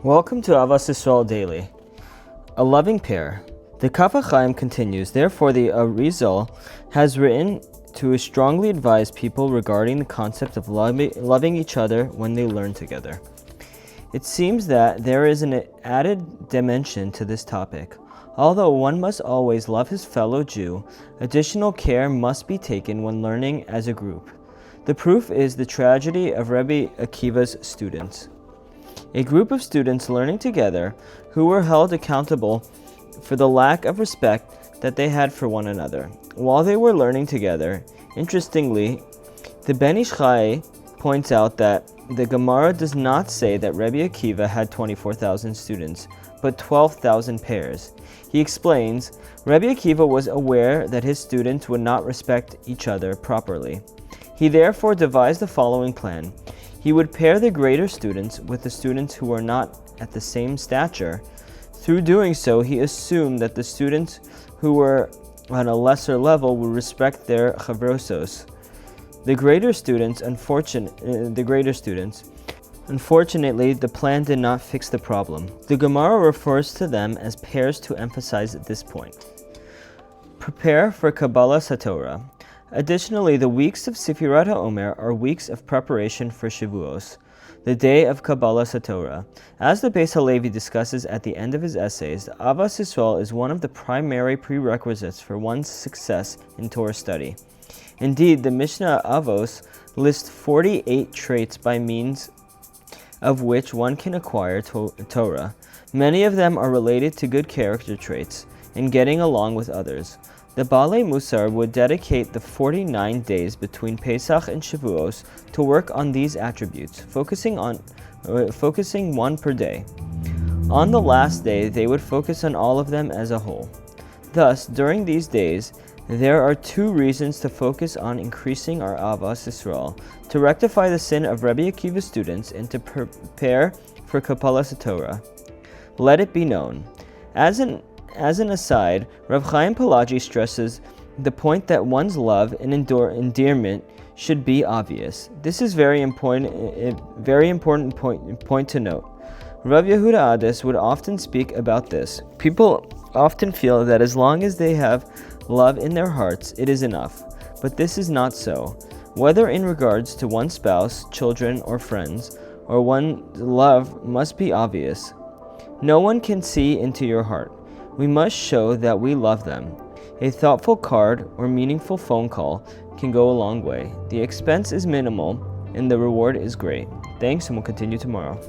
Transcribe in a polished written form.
Welcome to Ahavas Yisrael Daily. A loving pair. The Kaf HaChaim continues, therefore the Arizal has written to strongly advise people regarding the concept of loving each other when they learn together. It seems that there is an added dimension to this topic. Although one must always love his fellow Jew, additional care must be taken when learning as a group. The proof is the tragedy of Rabbi Akiva's students. A group of students learning together who were held accountable for the lack of respect that they had for one another. While they were learning together, interestingly, the Ben Ish Chai points out that the Gemara does not say that Rabbi Akiva had 24,000 students, but 12,000 pairs. He explains, Rabbi Akiva was aware that his students would not respect each other properly. He therefore devised the following plan. He would pair the greater students with the students who were not at the same stature. Through doing so, he assumed that the students who were on a lesser level would respect their chavrosos. The greater students, unfortunately, the plan did not fix the problem. The Gemara refers to them as pairs to emphasize this point. Prepare for Kabbalah Torah. Additionally, the weeks of Sefirat HaOmer are weeks of preparation for Shavuos, the day of Kabbalah Torah. As the Beis HaLevi discusses at the end of his essays, Ahavas Yisrael is one of the primary prerequisites for one's success in Torah study. Indeed, the Mishnah Avos lists 48 traits by means of which one can acquire Torah. Many of them are related to good character traits and getting along with others. The Baalei Musar would dedicate the 49 days between Pesach and Shavuos to work on these attributes, focusing one per day. On the last day, they would focus on all of them as a whole. Thus, during these days, there are two reasons to focus on increasing our Ahavas Yisrael, to rectify the sin of Rabbi Akiva's students and to prepare for Kabbalah Torah. Let it be known. As an aside, Rav Chaim Pelagi stresses the point that one's love and endearment should be obvious. This is a very important point to note. Rav Yehuda Ades would often speak about this. People often feel that as long as they have love in their hearts, it is enough. But this is not so. Whether in regards to one's spouse, children, or friends, or one's love must be obvious. No one can see into your heart. We must show that we love them. A thoughtful card or meaningful phone call can go a long way. The expense is minimal and the reward is great. Thanks, and we'll continue tomorrow.